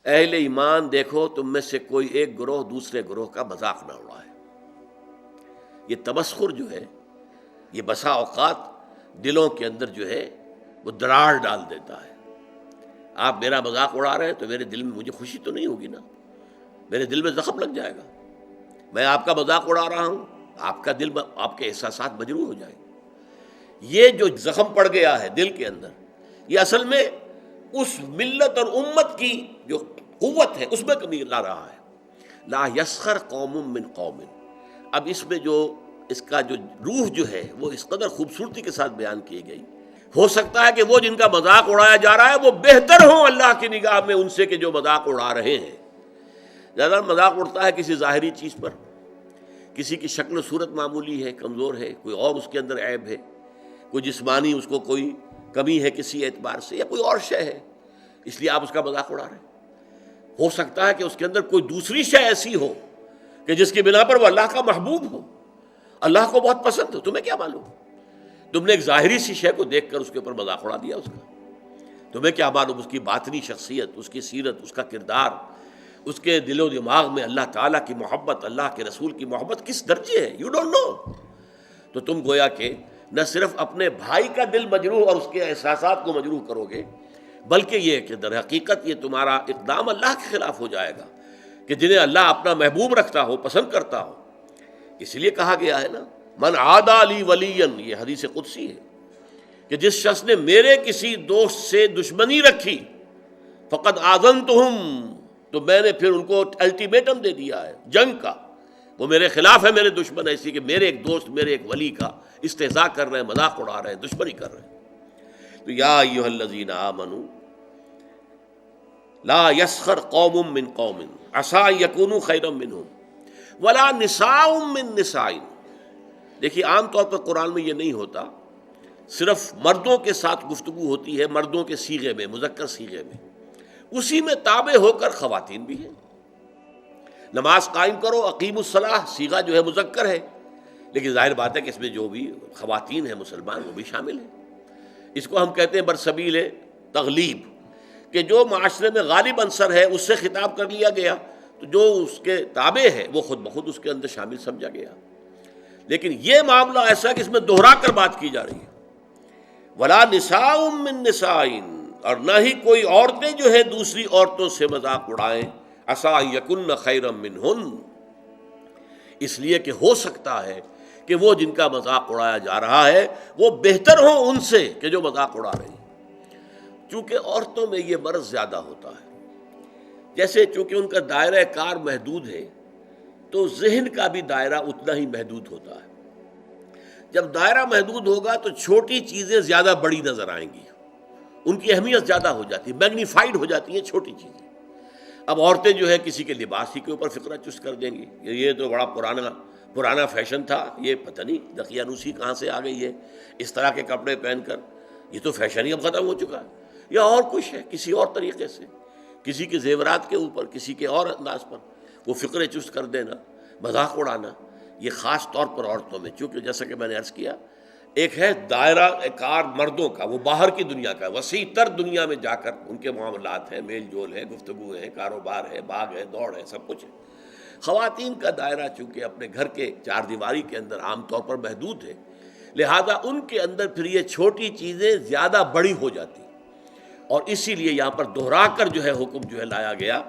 اہل ایمان دیکھو تم میں سے کوئی ایک گروہ دوسرے گروہ کا مذاق نہ اڑائے۔ یہ تمسخر جو ہے یہ بسا اوقات دلوں کے اندر جو ہے وہ دراڑ ڈال دیتا ہے۔ آپ میرا مذاق اڑا رہے ہیں تو میرے دل میں مجھے خوشی تو نہیں ہوگی نا، میرے دل میں زخم لگ جائے گا۔ میں آپ کا مذاق اڑا رہا ہوں، آپ کا دل، آپ کے احساسات مجروح ہو جائیں گے۔ یہ جو زخم پڑ گیا ہے دل کے اندر، یہ اصل میں اس ملت اور امت کی جو قوت ہے اس میں کمی لا رہا ہے۔ لا یسخر قوم من قوم، اب اس میں جو اس کا جو روح جو ہے وہ اس قدر خوبصورتی کے ساتھ بیان کی گئی۔ ہو سکتا ہے کہ وہ جن کا مذاق اڑایا جا رہا ہے وہ بہتر ہوں اللہ کی نگاہ میں ان سے کہ جو مذاق اڑا رہے ہیں۔ زیادہ مذاق اڑتا ہے کسی ظاہری چیز پر، کسی کی شکل و صورت معمولی ہے، کمزور ہے، کوئی اور اس کے اندر عیب ہے، کوئی جسمانی اس کو کوئی کمی ہے کسی اعتبار سے، یا کوئی اور شے ہے، اس لیے آپ اس کا مذاق اڑا رہے ہیں۔ ہو سکتا ہے کہ اس کے اندر کوئی دوسری شے ایسی ہو کہ جس کی بنا پر وہ اللہ کا محبوب ہو، اللہ کو بہت پسند ہو، تمہیں کیا معلوم؟ تم نے ایک ظاہری سی شے کو دیکھ کر اس کے اوپر مذاق اڑا دیا اس کا، تمہیں کیا معلوم اس کی باطنی شخصیت، اس کی سیرت، اس کا کردار، اس کے دل و دماغ میں اللہ تعالیٰ کی محبت، اللہ کے رسول کی محبت کس درجے ہے، یو ڈونٹ نو۔ تو تم گویا کہ نہ صرف اپنے بھائی کا دل مجروح اور اس کے احساسات کو مجروح کرو گے، بلکہ یہ کہ در حقیقت یہ تمہارا اقدام اللہ کے خلاف ہو جائے گا کہ جنہیں اللہ اپنا محبوب رکھتا ہو، پسند کرتا ہو۔ اس لیے کہا گیا ہے نا، من عادی لی ولیا، یہ حدیث قدسی ہے کہ جس شخص نے میرے کسی دوست سے دشمنی رکھی، فقد آذنتہم، تو میں نے پھر ان کو الٹیمیٹم دے دیا ہے جنگ کا، وہ میرے خلاف ہے، میرے دشمن ایسی کہ میرے ایک دوست، میرے ایک ولی کا استہزاء کر رہے ہیں، مذاق اڑا رہے ہیں، دشمنی کر رہے ہیں۔ تو یا ایھا الذین آمنوا لا یسخر قوم من قوم عسى ان یکونوا خیرا منہم ولا نساء من نساء۔ دیکھیے عام طور پر قرآن میں یہ نہیں ہوتا، صرف مردوں کے ساتھ گفتگو ہوتی ہے، مردوں کے صیغے میں، مذکر صیغے میں، اسی میں تابع ہو کر خواتین بھی ہیں۔ نماز قائم کرو، اقیموا الصلاۃ، صیغہ جو ہے مذکر ہے، لیکن ظاہر بات ہے کہ اس میں جو بھی خواتین ہیں مسلمان وہ بھی شامل ہیں۔ اس کو ہم کہتے ہیں برسبیل تغلیب، کہ جو معاشرے میں غالب عنصر ہے اس سے خطاب کر لیا گیا، تو جو اس کے تابع ہے وہ خود بخود اس کے اندر شامل سمجھا گیا۔ لیکن یہ معاملہ ایسا کہ اس میں دوہرا کر بات کی جا رہی ہے، ولا نساء من نساء، اور نہ ہی کوئی عورتیں جو ہے دوسری عورتوں سے مذاق اڑائیں، عسى ان یکن خیرا منہن، اس لیے کہ ہو سکتا ہے کہ وہ جن کا مذاق اڑایا جا رہا ہے وہ بہتر ہوں ان سے کہ جو مذاق اڑا رہے ہیں۔ چونکہ عورتوں میں یہ مرض زیادہ ہوتا ہے، جیسے چونکہ ان کا دائرہ کار محدود ہے تو ذہن کا بھی دائرہ اتنا ہی محدود ہوتا ہے۔ جب دائرہ محدود ہوگا تو چھوٹی چیزیں زیادہ بڑی نظر آئیں گی، ان کی اہمیت زیادہ ہو جاتی ہے، میگنیفائڈ ہو جاتی ہیں چھوٹی چیزیں۔ اب عورتیں جو ہے کسی کے لباس ہی کے اوپر فقرہ چست کر دیں گی، یہ تو بڑا پرانا فیشن تھا، یہ پتہ نہیں دقیانوسی کہاں سے آ گئی ہے، اس طرح کے کپڑے پہن کر، یہ تو فیشن ہی اب ختم ہو چکا ہے۔ یا اور کچھ ہے، کسی اور طریقے سے، کسی کے زیورات کے اوپر، کسی کے اور انداز پر وہ فقرے چست کر دینا، مذاق اڑانا، یہ خاص طور پر عورتوں میں، چونکہ جیسا کہ میں نے عرض کیا، ایک ہے دائرہ کار مردوں کا، وہ باہر کی دنیا کا، وسیع تر دنیا میں جا کر ان کے معاملات ہیں، میل جول ہے، گفتگو ہے، کاروبار ہے، بھاگ ہے، دوڑ ہے، سب کچھ ہے۔ خواتین کا دائرہ چونکہ اپنے گھر کے چار دیواری کے اندر عام طور پر محدود ہے، لہذا ان کے اندر پھر یہ چھوٹی چیزیں زیادہ بڑی ہو جاتی، اور اسی لیے یہاں پر دوہرا کر جو ہے حکم جو ہے لایا گیا،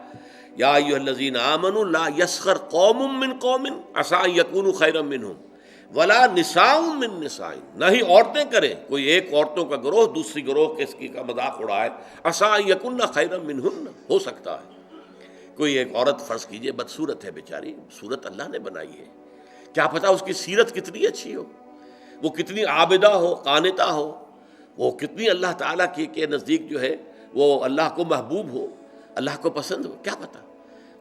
یا ایھا الذین آمنوا لا یسخر قوم من قوم عسى ان یکونوا خیرا منہم ولا نساء من نساء، نہ ہی عورتیں کریں، کوئی ایک عورتوں کا گروہ دوسری گروہ کے کا مذاق اڑائے، عسى ان یکن خیرا منہن، ہو سکتا ہے کوئی ایک عورت فرض کیجئے بدصورت ہے بیچاری، صورت اللہ نے بنائی ہے، کیا پتہ اس کی سیرت کتنی اچھی ہو، وہ کتنی عابدہ ہو، قانتہ ہو، وہ کتنی اللہ تعالیٰ کے نزدیک جو ہے وہ اللہ کو محبوب ہو، اللہ کو پسند ہو، کیا پتہ۔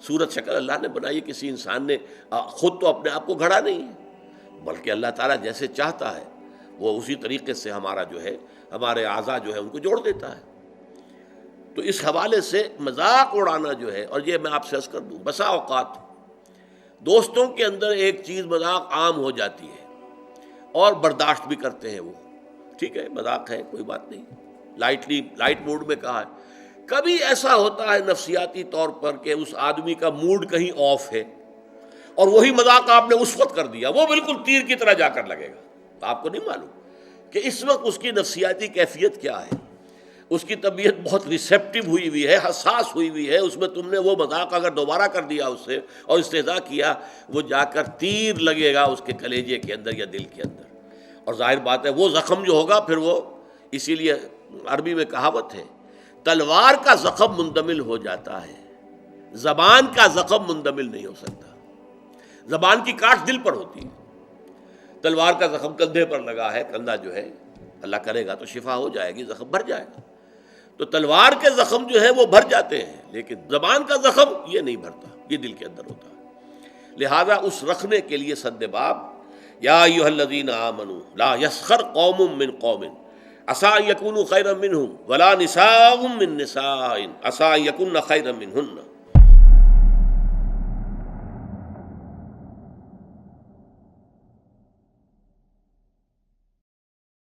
صورت شکل اللہ نے بنائی ہے، کسی انسان نے خود تو اپنے آپ کو گھڑا نہیں ہے، بلکہ اللہ تعالیٰ جیسے چاہتا ہے وہ اسی طریقے سے ہمارا جو ہے، ہمارے اعضاء جو ہے ان کو جوڑ دیتا ہے۔ تو اس حوالے سے مذاق اڑانا جو ہے، اور یہ میں آپ سے عرض کر دوں، بسا اوقات دوستوں کے اندر ایک چیز مذاق عام ہو جاتی ہے اور برداشت بھی کرتے ہیں، وہ ٹھیک ہے، مذاق ہے، کوئی بات نہیں، لائٹ موڈ میں کہا ہے، کبھی ایسا ہوتا ہے نفسیاتی طور پر کہ اس آدمی کا موڈ کہیں آف ہے اور وہی مذاق آپ نے اس وقت کر دیا، وہ بالکل تیر کی طرح جا کر لگے گا، تو آپ کو نہیں معلوم کہ اس وقت اس کی نفسیاتی کیفیت کیا ہے، اس کی طبیعت بہت ریسیپٹیو ہوئی ہوئی ہے، حساس ہوئی ہوئی ہے، اس میں تم نے وہ مذاق اگر دوبارہ کر دیا اس سے اور استہزاء کیا، وہ جا کر تیر لگے گا اس کے کلیجے کے اندر یا دل کے اندر، اور ظاہر بات ہے وہ زخم جو ہوگا پھر وہ، اسی لیے عربی میں کہاوت ہے تلوار کا زخم مندمل ہو جاتا ہے، زبان کا زخم مندمل نہیں ہو سکتا۔ زبان کی کاٹ دل پر ہوتی ہے، تلوار کا زخم کندھے پر لگا ہے، کندھا جو ہے اللہ کرے گا تو شفا ہو جائے گی، زخم بھر جائے گا، تو تلوار کے زخم جو ہے وہ بھر جاتے ہیں، لیکن زبان کا زخم یہ نہیں بھرتا، یہ دل کے اندر ہوتا ہے۔ لہذا اس رکھنے کے لیے سد باب یا ایھا الذین آمنوا لا یسخر قوم من قوم عسیٰ ان یکونوا خیرا منہم ولا نساء من نساء عسیٰ ان یکن خیرا منہن،